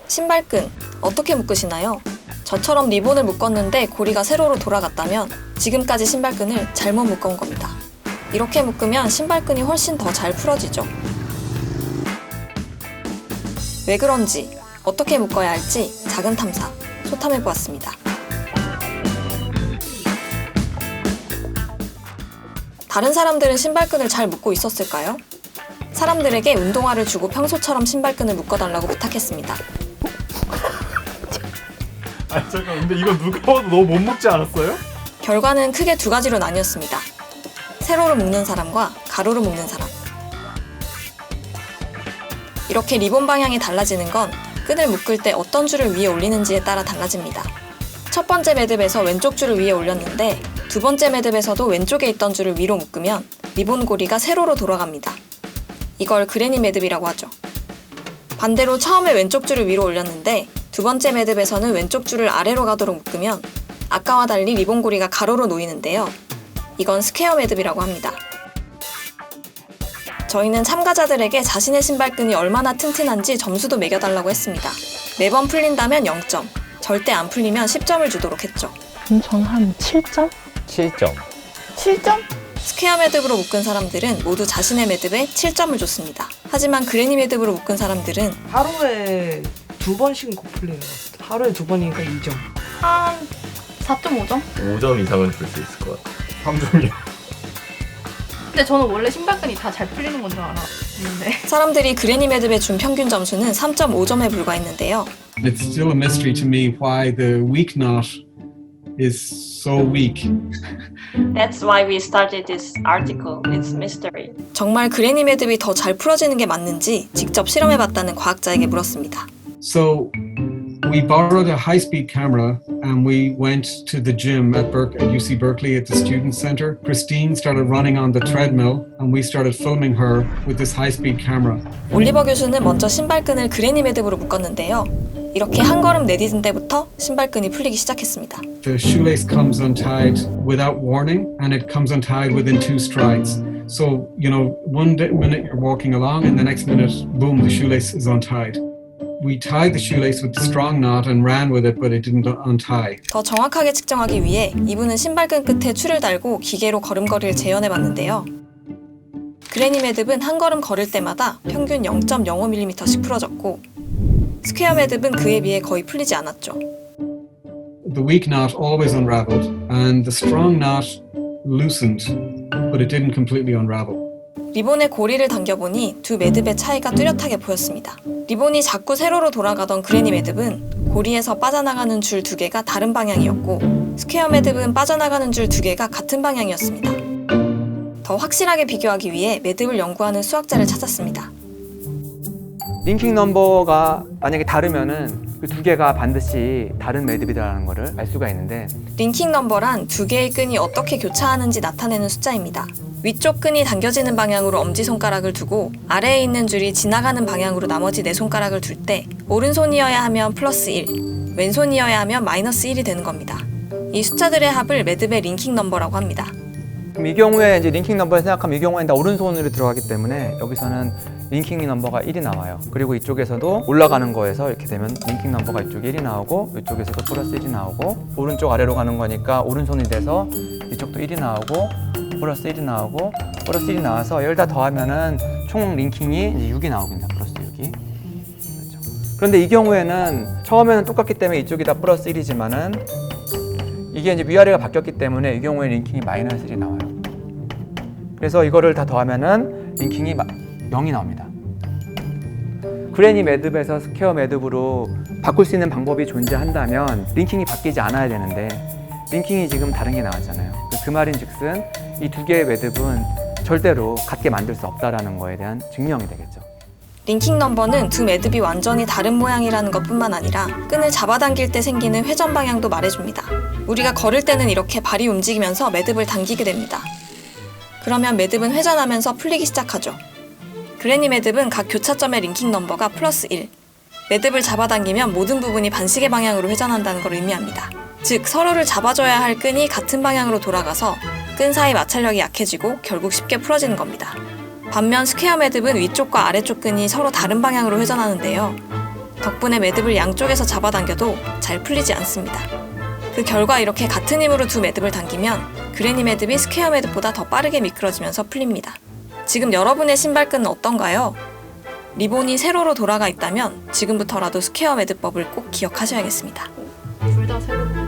신발끈 어떻게 묶으시나요? 저처럼 리본을 묶었는데 고리가 세로로 돌아갔다면 지금까지 신발끈을 잘못 묶어온 겁니다. 이렇게 묶으면 신발끈이 훨씬 더 잘 풀어지죠. 왜 그런지, 어떻게 묶어야 할지 작은 탐사, 소탐해보았습니다. 다른 사람들은 신발끈을 잘 묶고 있었을까요? 사람들에게 운동화를 주고 평소처럼 신발끈을 묶어달라고 부탁했습니다. 아 잠깐, 근데 이거 누가 봐도 너무 못 묶지 않았어요? 결과는 크게 두 가지로 나뉘었습니다. 세로로 묶는 사람과 가로로 묶는 사람. 이렇게 리본 방향이 달라지는 건 끈을 묶을 때 어떤 줄을 위에 올리는지에 따라 달라집니다. 첫 번째 매듭에서 왼쪽 줄을 위에 올렸는데 두 번째 매듭에서도 왼쪽에 있던 줄을 위로 묶으면 리본 고리가 세로로 돌아갑니다. 이걸 그레니 매듭이라고 하죠. 반대로 처음에 왼쪽 줄을 위로 올렸는데 두 번째 매듭에서는 왼쪽 줄을 아래로 가도록 묶으면 아까와 달리 리본 고리가 가로로 놓이는데요. 이건 스퀘어 매듭이라고 합니다. 저희는 참가자들에게 자신의 신발끈이 얼마나 튼튼한지 점수도 매겨달라고 했습니다. 매번 풀린다면 0점, 절대 안 풀리면 10점을 주도록 했죠. 그럼 저는 한 7점? 7점. 7점? 스퀘어 매듭으로 묶은 사람들은 모두 자신의 매듭에 7점을 줬습니다. 하지만 그레니 매듭으로 묶은 사람들은 하루에 2번씩 꼭 풀리는 것 같아요. 하루에 2번이니까 2점. 한 4.5점? 5점 이상은 줄 수 있을 것 같아요. 3점이요. 근데 저는 원래 신발끈이 다 잘 풀리는 건 줄 알았는데 사람들이 그레니 매듭에 준 평균 점수는 3.5점에 불과했는데요. It's still a mystery to me why the weak knot is so weak. That's why we started this article. It's mystery. 정말 그레니 매듭이 더 잘 풀어지는 게 맞는지 직접 실험해봤다는 과학자에게 물었습니다. So we borrowed a high-speed camera and we went to the gym at UC Berkeley at the Student Center. Christine started running on the treadmill and we started filming her with this high-speed camera. 올리버 교수는 먼저 신발끈을 그레니 매듭으로 묶었는데요. 이렇게 한 걸음 내딛은 때부터 신발끈이 풀리기 시작했습니다. The shoelace comes untied without warning and it comes untied within 2 strides. So, you know, one minute you're walking along and the next minute, boom, the shoelace is untied. We tied the shoelace with the strong knot and ran with it, but it didn't untie. 더 정확하게 측정하기 위해 이분은 신발끈 끝에 줄을 달고 기계로 걸음걸이를 재현해봤는데요. 그레니 매듭은 한 걸음 걸을 때마다 평균 0.05mm씩 풀어졌고 스퀘어 매듭은 그에 비해 거의 풀리지 않았죠. The weak knot always unraveled and the strong knot loosened, but it didn't completely unravel. 리본에 고리를 당겨보니 두 매듭의 차이가 뚜렷하게 보였습니다. 리본이 자꾸 세로로 돌아가던 그레니 매듭은 고리에서 빠져나가는 줄 2개가 다른 방향이었고 스퀘어 매듭은 빠져나가는 줄 2개가 같은 방향이었습니다. 더 확실하게 비교하기 위해 매듭을 연구하는 수학자를 찾았습니다. 링킹 넘버가 만약에 다르면은 그 두 개가 반드시 다른 매듭이라는 것을 알 수가 있는데 링킹 넘버란 두 개의 끈이 어떻게 교차하는지 나타내는 숫자입니다. 위쪽 끈이 당겨지는 방향으로 엄지손가락을 두고 아래에 있는 줄이 지나가는 방향으로 나머지 4손가락을 둘 때 오른손이어야 하면 플러스 1, 왼손이어야 하면 마이너스 1이 되는 겁니다. 이 숫자들의 합을 매듭의 링킹 넘버라고 합니다. 그럼 이 경우에 이제 링킹 넘버를 생각하면 이 경우에는 다 오른손으로 들어가기 때문에 여기서는 링킹 넘버가 1이 나와요. 그리고 이쪽에서도 올라가는 거에서 이렇게 되면 링킹 넘버가 이쪽에 1이 나오고 이쪽에서도 플러스 1이 나오고 오른쪽 아래로 가는 거니까 오른손이 돼서 이쪽도 1이 나오고 플러스 1이 나오고 플러스 1이 나와서 이걸 다 더하면은 총 링킹이 이제 6이 나오겠네요. 플러스 6이. 그렇죠. 그런데 이 경우에는 처음에는 똑같기 때문에 이쪽이 다 플러스 1이지만은 이게 이제 위아래가 바뀌었기 때문에 이 경우에 링킹이 마이너스 1이 나와요. 그래서 이거를 다 더하면은 링킹이 0이 나옵니다. 그레니 매듭에서 스퀘어 매듭으로 바꿀 수 있는 방법이 존재한다면 링킹이 바뀌지 않아야 되는데 링킹이 지금 다른 게 나왔잖아요. 그 말인즉슨 이 두 개의 매듭은 절대로 같게 만들 수 없다는 거에 대한 증명이 되겠죠. 링킹 넘버는 두 매듭이 완전히 다른 모양이라는 것뿐만 아니라 끈을 잡아당길 때 생기는 회전 방향도 말해줍니다. 우리가 걸을 때는 이렇게 발이 움직이면서 매듭을 당기게 됩니다. 그러면 매듭은 회전하면서 풀리기 시작하죠. 그레니 매듭은 각 교차점의 링킹 넘버가 플러스 1. 매듭을 잡아당기면 모든 부분이 반시계 방향으로 회전한다는 걸 의미합니다. 즉 서로를 잡아줘야 할 끈이 같은 방향으로 돌아가서 끈 사이 마찰력이 약해지고 결국 쉽게 풀어지는 겁니다. 반면 스퀘어 매듭은 위쪽과 아래쪽 끈이 서로 다른 방향으로 회전하는데요. 덕분에 매듭을 양쪽에서 잡아당겨도 잘 풀리지 않습니다. 그 결과 이렇게 같은 힘으로 두 매듭을 당기면 그레니 매듭이 스퀘어 매듭보다 더 빠르게 미끄러지면서 풀립니다. 지금 여러분의 신발끈은 어떤가요? 리본이 세로로 돌아가 있다면 지금부터라도 스퀘어 매듭법을 꼭 기억하셔야겠습니다. 둘 다 세로.